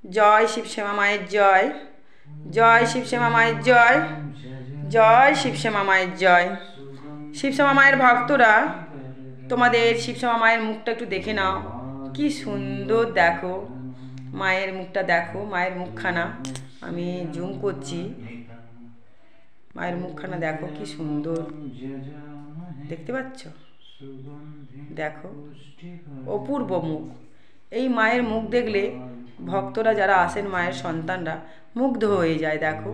জয় শিবশ্যামা মায়ের জয়, জয় শিবশ্যামা মায়ের জয়, জয় শিবশ্যামা মায়ের জয়। শিবশ্যামা মায়ের ভক্তরা, তোমাদের শিবশ্যামা মায়ের মুখটা একটু দেখে নাও, কি সুন্দর দেখো মায়ের মুখটা, দেখো মায়ের মুখখানা, আমি জুম করছি, মায়ের মুখখানা দেখো কি সুন্দর, দেখতে পাচ্ছ? দেখো অপূর্ব মুখ। এই মায়ের মুখ দেখলে ভক্তরা যারা আসেন, মায়ের সন্তানরা মুগ্ধ হয়ে যায়। দেখো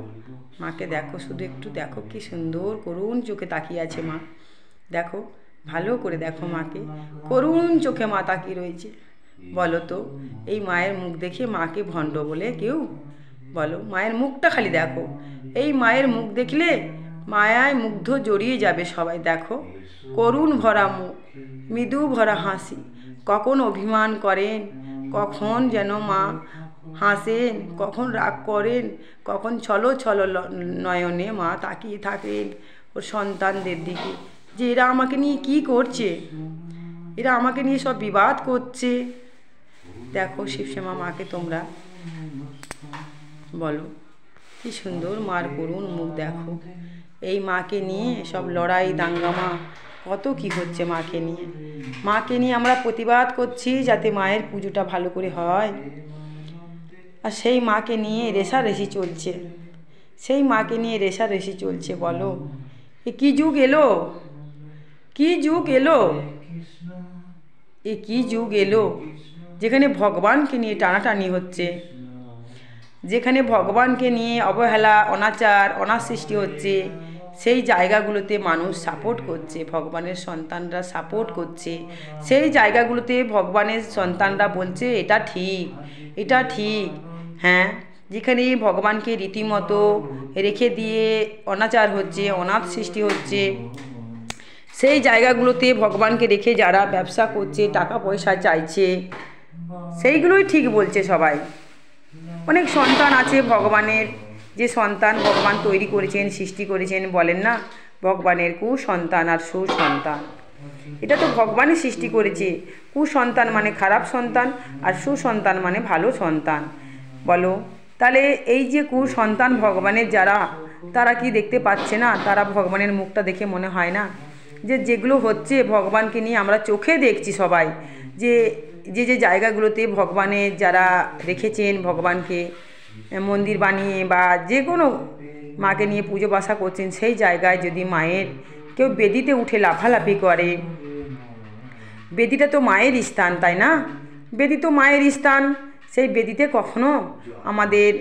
মাকে, দেখো শুধু একটু দেখো কি সুন্দর করুণ চোখে তাকিয়ে আছে মা। দেখো ভালো করে দেখো মাকে, করুণ চোখে মা তাকিয়ে রয়েছে। বলো তো এই মায়ের মুখ দেখে মাকে ভণ্ড বলে কেউ? বলো, মায়ের মুখটা খালি দেখো, এই মায়ের মুখ দেখলে মায়ায় মুগ্ধ জড়িয়ে যাবে সবাই। দেখো করুণ ভরা মুখ, মৃদু ভরা হাসি, কখন অভিমান করেন, কখন যেন মা হাসেন, কখন রাগ করেন, কখন ছলো ছলো নয়নে মা তাকিয়ে থাকেন ওর সন্তানদের দিকে, যে এরা আমাকে নিয়ে কি করছে, এরা আমাকে নিয়ে সব বিবাদ করছে। দেখো শিবশ্যামা মাকে তোমরা বলো, কি সুন্দর মার করুণ মুখ দেখো। এই মাকে নিয়ে সব লড়াই দাঙ্গামা কত কি হচ্ছে মাকে নিয়ে। মাকে নিয়ে আমরা প্রতিবাদ করছি যাতে মায়ের পুজোটা ভালো করে হয়, আর সেই মাকে নিয়ে রেষারেষি চলছে, সেই মাকে নিয়ে রেষারেষি চলছে। বলো এ কী যুগ এলো, কি যুগ এলো, এ কি যুগ এলো যেখানে ভগবানকে নিয়ে টানাটানি হচ্ছে, যেখানে ভগবানকে নিয়ে অবহেলা, অনাচার, অনাসৃষ্টি হচ্ছে। সেই জায়গাগুলোতে মানুষ সাপোর্ট করছে, ভগবানের সন্তানরা সাপোর্ট করছে। সেই জায়গাগুলোতে ভগবানের সন্তানরা বলছে এটা ঠিক, এটা ঠিক। হ্যাঁ, যেখানে ভগবানকে রীতিমতো রেখে দিয়ে অনাচার হচ্ছে, অনাথ সৃষ্টি হচ্ছে, সেই জায়গাগুলোতে ভগবানকে রেখে যারা ব্যবসা করছে, টাকা পয়সা চাইছে, সেইগুলোই ঠিক বলছে সবাই। অনেক সন্তান আছে ভগবানের, যে সন্তান ভগবান তৈরি করেছেন, সৃষ্টি করেছেন, বলেন না ভগবানের কুসন্তান আর সুসন্তান। এটা তো ভগবানই সৃষ্টি করেছে। কুসন্তান মানে খারাপ সন্তান, আর সুসন্তান মানে ভালো সন্তান। বলো তাহলে এই যে কুসন্তান ভগবানের যারা, তারা কি দেখতে পাচ্ছে না? তারা ভগবানের মুখটা দেখে মনে হয় না যে যেগুলো হচ্ছে ভগবানকে নিয়ে আমরা চোখে দেখছি সবাই, যে যে যে জায়গাগুলোতে ভগবানের যারা রেখেছেন, ভগবানকে মন্দির বানিয়ে বা যে কোনো মাকে নিয়ে পুজো বাসা করছেন, সেই জায়গায় যদি মায়ের কেউ বেদিতে উঠে লাফালাফি করে, বেদিটা তো মায়ের স্থান, তাই না? বেদি তো মায়ের স্থান, সেই বেদিতে কখনো আমাদের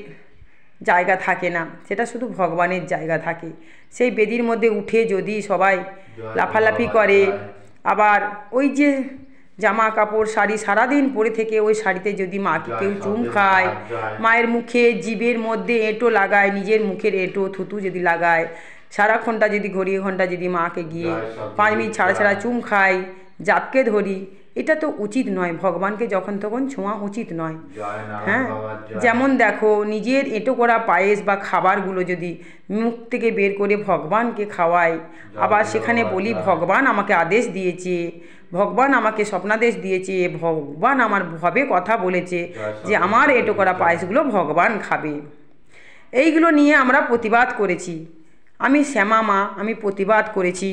জায়গা থাকে না, সেটা শুধু ভগবানের জায়গা থাকে। সেই বেদির মধ্যে উঠে যদি সবাই লাফালাফি করে, আবার ওই যে জামা কাপড় শাড়ি সারাদিন পরে থেকে ওই শাড়িতে যদি মাকে কেউ চুম খায়, মায়ের মুখে জিভের মধ্যে এঁটো লাগায়, নিজের মুখের এঁটো থুতু যদি লাগায়, সারাক্ষণটা যদি ঘড়িয়ে ঘন্টা যদি মাকে গিয়ে 5 মিনিট ছাড়া ছাড়া চুম খাই, জাপকে ধরি, এটা তো উচিত নয়। ভগবানকে যখন তখন ছোঁয়া উচিত নয়। হ্যাঁ, যেমন দেখো নিজের এঁটো করা পায়েস বা খাবারগুলো যদি মুখ থেকে বের করে ভগবানকে খাওয়াই, আবার সেখানে বলি ভগবান আমাকে আদেশ দিয়েছে, ভগবান আমাকে স্বপ্নাদেশ দিয়েছে, ভগবান আমার ভাবে কথা বলেছে যে আমার এঁটো করা পায়েসগুলো ভগবান খাবে। এইগুলো নিয়ে আমরা প্রতিবাদ করেছি। আমি শ্যামা মা, আমি প্রতিবাদ করেছি।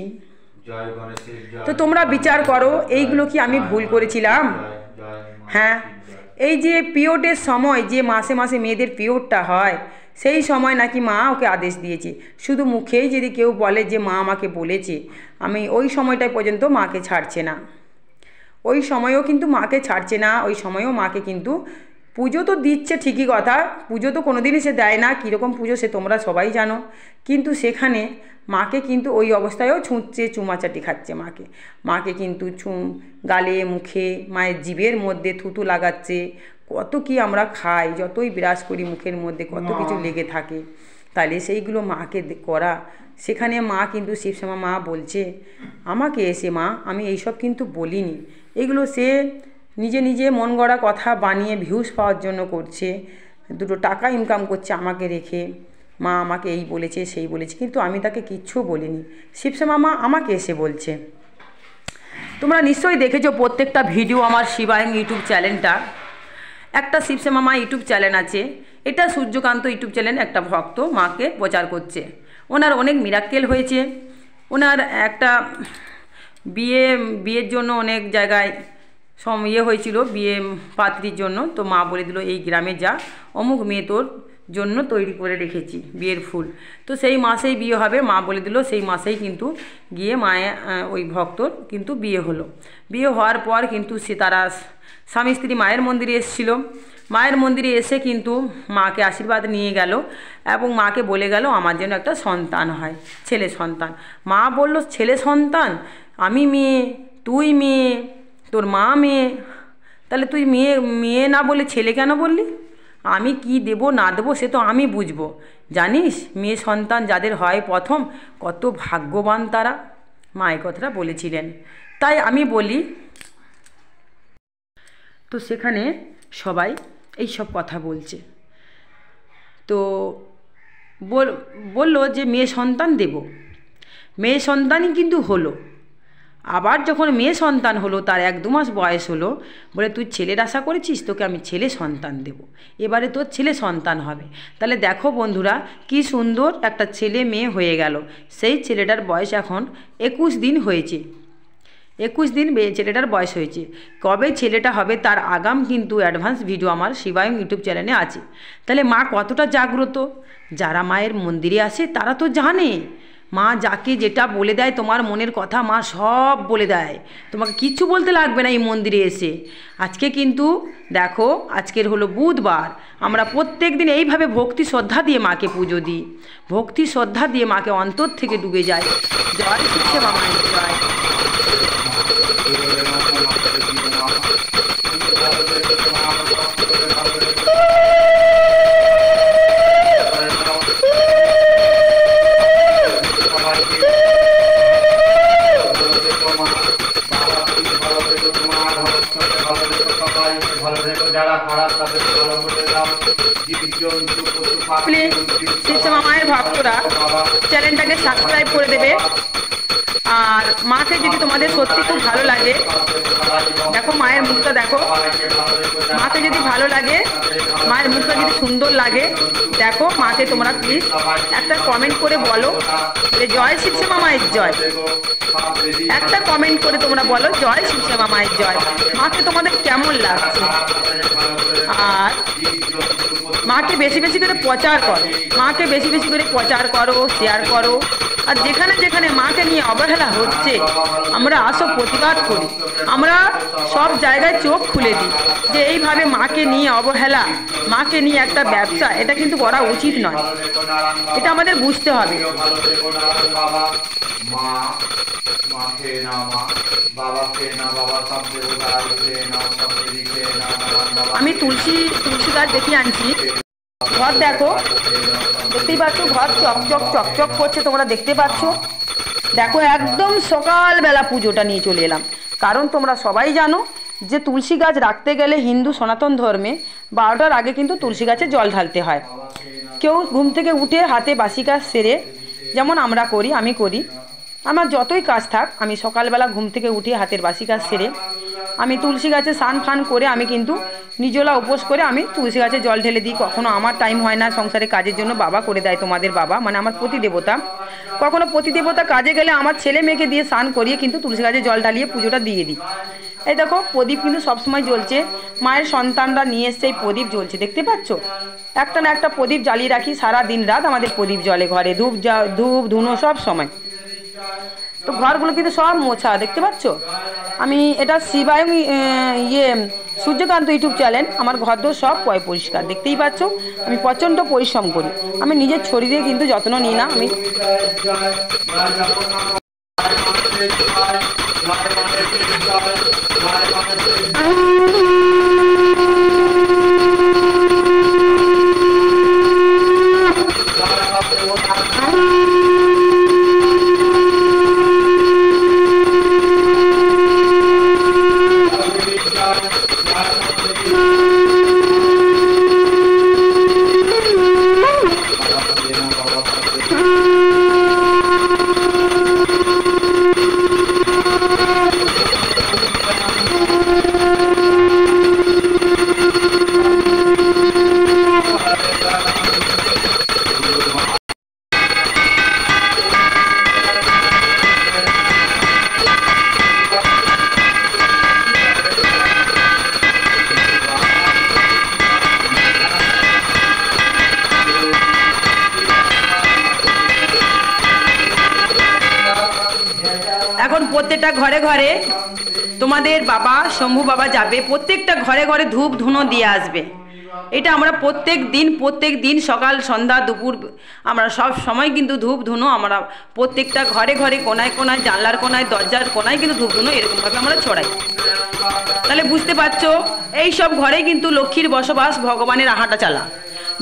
তো তোমরা বিচার করো, এইগুলো কি আমি ভুল করেছিলাম? হ্যাঁ, এই যে পিরিয়ডের সময়, যে মাসে মাসে মেয়েদের পিরিয়ডটা হয়, সেই সময় নাকি মা ওকে আদেশ দিয়েছে। শুধু মুখেই যদি কেউ বলে যে মা আমাকে বলেছে, আমি ওই সময়টায় পর্যন্ত মাকে ছাড়ছে না, ওই সময়ও কিন্তু মাকে ছাড়ছে না, ওই সময়ও মাকে কিন্তু পুজো তো দিচ্ছে ঠিকই কথা, পুজো তো কোনো দিনই সে দেয় না, কীরকম পুজো সে তোমরা সবাই জানো, কিন্তু সেখানে মাকে কিন্তু ওই অবস্থায়ও ছুঁচ্ছে, চুমাচাটি খাচ্ছে মাকে, মাকে কিন্তু গালে মুখে মায়ের জিভের মধ্যে থুতু লাগাচ্ছে, কত কি আমরা খাই, যতই বিরাজ করি মুখের মধ্যে কত কিছু লেগে থাকে। তাহলে সেইগুলো মাকে করা, সেখানে মা কিন্তু শিবশ্যামা মা বলছে আমাকে এসে, মা আমি এইসব কিন্তু বলিনি, এগুলো সে নিজে নিজে মন গড়া কথা বানিয়ে ভিউজ পাওয়ার জন্য করছে, দুটো টাকা ইনকাম করছে আমাকে রেখে। মা আমাকে এই বলেছে সেই বলেছে, কিন্তু আমি তাকে কিচ্ছু বলিনি, শিবশ্যামা মা আমাকে এসে বলছে। তোমরা নিশ্চয়ই দেখেছো প্রত্যেকটা ভিডিও আমার শিবায়ং ইউটিউব চ্যানেলটা, একটা শিবশ্যামা মা ইউটিউব চ্যানেল আছে, এটা সূর্যকান্ত ইউটিউব চ্যানেল, একটা ভক্ত মাকে প্রচার করছে। ওনার অনেক মিরাক্কেল হয়েছে। ওনার একটা বিয়ের জন্য অনেক জায়গায় হয়েছিল, বিয়ে পাত্রীর জন্য। তো মা বলে দিল এই গ্রামে যা, অমুক মেয়ে তোর জন্য তৈরি করে রেখেছি বিয়ের ফুল। তো সেই মাসেই বিয়ে হবে, মা বলে দিল সেই মাসেই কিন্তু গিয়ে মায়ের ওই ভক্তর কিন্তু বিয়ে হলো। বিয়ে হওয়ার পর কিন্তু তারা স্বামী স্ত্রী মায়ের মন্দিরে এসেছিল। মায়ের মন্দিরে এসে কিন্তু মাকে আশীর্বাদ নিয়ে গেল এবং মাকে বলে গেল আমার যেন একটা সন্তান হয়, ছেলে সন্তান। মা বলল ছেলে সন্তান, আমি মেয়ে, তুই মেয়ে, তোর মা মেয়ে, তাহলে তুই মেয়ে না বলে ছেলে কেন বললি? আমি কি দেব না দেবো সে তো আমি বুঝবো। জানিস মেয়ে সন্তান যাদের হয় প্রথম, কত ভাগ্যবান তারা। মা এই কথাটা বলেছিলেন। তাই আমি বলি, তো সেখানে সবাই এই সব কথা বলছে। তো বললো যে মেয়ে সন্তান দেব। মেয়ে সন্তানই কিন্তু হলো। আবার যখন মেয়ে সন্তান হলো, তার 1-2 মাস বয়স হলো, বলে তুই ছেলের আশা করেছিস, তোকে আমি ছেলে সন্তান দেব, এবারে তোর ছেলে সন্তান হবে। তাহলে দেখো বন্ধুরা কি সুন্দর একটা ছেলে মেয়ে হয়ে গেল। সেই ছেলেটার বয়স এখন 21 দিন হয়েছে। 21 দিন ছেলেটার বয়স হয়েছে। কবে ছেলেটা হবে তার আগাম কিন্তু অ্যাডভান্স ভিডিও আমার শিবায়ং ইউটিউব চ্যানেলে আছে। তাহলে মা কতটা জাগ্রত। যারা মায়ের মন্দিরে আসে তারা তো জানে মা যাকে যেটা বলে দেয়, তোমার মনের কথা মা সব বলে দেয়, তোমাকে কিচ্ছু বলতে লাগবে না এই মন্দিরে এসে। আজকে কিন্তু দেখো, আজকের হলো বুধবার, আমরা প্রত্যেক দিন এইভাবে ভক্তি শ্রদ্ধা দিয়ে মাকে পুজো দিই, ভক্তি শ্রদ্ধা দিয়ে মাকে অন্তর থেকে ডুবে যাই। জয় শিবশ্যামা মায়ের জয়। প্লিজ শিবশ্যামা মায়ের ভক্তরা চ্যানেলটাকে সাবস্ক্রাইব করে দেবে। আর মাকে যদি তোমাদের সত্যি খুব ভালো লাগে, দেখো মায়ের মুখটা দেখো, মাকে যদি ভালো লাগে, মায়ের মুখটা যদি সুন্দর লাগে, দেখো মাকে তোমরা প্লিজ একটা কমেন্ট করে বলো যে জয় শিবশ্যামা মায়ের জয়। একটা কমেন্ট করে তোমরা বলো জয় শিবশ্যামা মায়ের জয়। মাকে তোমাদের কেমন লাগছে। আর মাকে বেশি বেশি করে প্রচার করো, মাকে বেশি বেশি করে প্রচার করো, শেয়ার করো। আর যেখানে যেখানে মাকে নিয়ে অবহেলা হচ্ছে, আমরা আসো প্রতিবাদ করি, আমরা সব জায়গায় চোখ খুলে দিই যে এইভাবে মাকে নিয়ে অবহেলা, মাকে নিয়ে একটা ব্যবসা, এটা কিন্তু করা উচিত নয়। এটা আমাদের বুঝতে হবে। আমি তুলসী গাছ দেখিয়ে আনছি। ঘর দেখো, দেখতেই পাচ্ছ ঘর চকচক চকচক করছে, তোমরা দেখতে পাচ্ছ। দেখো একদম সকালবেলা পুজোটা নিয়ে চলে এলাম, কারণ তোমরা সবাই জানো যে তুলসী গাছ রাখতে গেলে হিন্দু সনাতন ধর্মে 12টার আগে কিন্তু তুলসী গাছে জল ঢালতে হয়। কেউ ঘুম থেকে উঠে হাতে বাসি কাজ সেরে, যেমন আমরা করি, আমি করি, আমার যতই কাজ থাক, আমি সকালবেলা ঘুম থেকে উঠে হাতের বাসি কাজ সেরে আমি তুলসী গাছে স্নান ফান করে আমি কিন্তু নিজলা উপোস করে আমি তুলসী গাছে জল ঢেলে দিই। কখনো আমার টাইম হয় না, সংসারে কাজের জন্য বাবা করে দেয়, তোমাদের বাবা মানে আমার প্রতিদেবতা। কখনো প্রতিদেবতা কাজে গেলে আমার ছেলে মেয়েকে দিয়ে স্নান করিয়ে কিন্তু তুলসী গাছে জল ঢালিয়ে পুজোটা দিয়ে দিই। এই দেখো প্রদীপ কিন্তু সবসময় জ্বলছে, মায়ের সন্তানরা নিয়ে এসছে এই প্রদীপ জ্বলছে, দেখতে পাচ্ছ। একটা না একটা প্রদীপ জ্বালিয়ে রাখি, সারা দিন রাত আমাদের প্রদীপ জ্বলে ঘরে, ধূপ ধুনো সব সময়। তো ঘরগুলো কিন্তু সব মোছা, দেখতে পাচ্ছ। আমি এটা শিবায়ং সূর্যকান্ত ইউটিউব চ্যানেল, আমার ঘরদোর সব পরিষ্কার, দেখতেই পাচ্ছ। আমি প্রচণ্ড পরিশ্রম করি, আমি নিজের শরীরে কিন্তু যত্ন নিই না। আমি প্রত্যেকটা ঘরে ঘরে তোমাদের বাবা শম্ভু বাবা যাবে, প্রত্যেকটা ঘরে ঘরে ধূপ ধুনো দিয়ে আসবে। এটা আমরা প্রত্যেক দিন সকাল সন্ধ্যা দুপুর আমরা সব সময় কিন্তু ধূপ ধুনো আমরা প্রত্যেকটা ঘরে ঘরে কোনায় কোনায় জানলার কোনায় দরজার কোনায় কিন্তু ধূপ ধুনো এরকমভাবে আমরা ছড়াই। তাহলে বুঝতে পারছো এই সব ঘরেই কিন্তু লক্ষ্মীর বসবাস, ভগবানের হাঁটা চালা।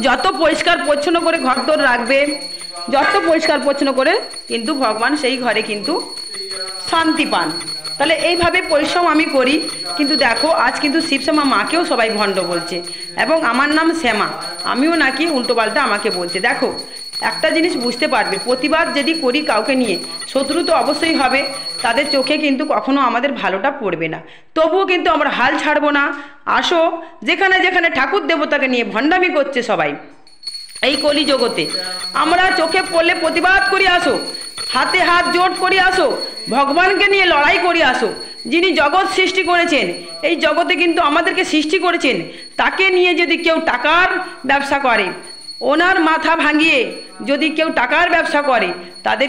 যত পরিষ্কার পরিচ্ছন্ন করে ঘরদোর রাখবে, যত পরিষ্কার পরিচ্ছন্ন করে কিন্তু ভগবান সেই ঘরে কিন্তু শান্তি পান। তাহলে এইভাবে পরিশ্রম আমি করি। কিন্তু দেখো আজ কিন্তু শিবশ্যামা মাকেও সবাই ভণ্ড বলছে এবং আমার নাম শ্যামা, আমিও নাকি উল্টোপাল্টা আমাকে বলছে। দেখো একটা জিনিস বুঝতে পারবে, প্রতিবাদ যদি করি কাউকে নিয়ে শত্রু তো অবশ্যই হবে, তাদের চোখে কিন্তু কখনো আমাদের ভালোটা পড়বে না। তবুও কিন্তু আমরা হাল ছাড়বো না। আসো, যেখানে যেখানে ঠাকুর দেবতাকে নিয়ে ভণ্ডামি করছে সবাই এই কলি জগতে, আমরা চোখে পড়লে প্রতিবাদ করি আসো, হাতে হাত জোট করি আসো, ভগবানকে নিয়ে লড়াই করি আসো। যিনি জগৎ সৃষ্টি করেছেন, এই জগতে কিন্তু আমাদেরকে সৃষ্টি করেছেন, তাকে নিয়ে যদি কেউ টাকার ব্যবসা করে, ওনার মাথা ভাঙিয়ে যদি কেউ টাকার ব্যবসা করে, তাদের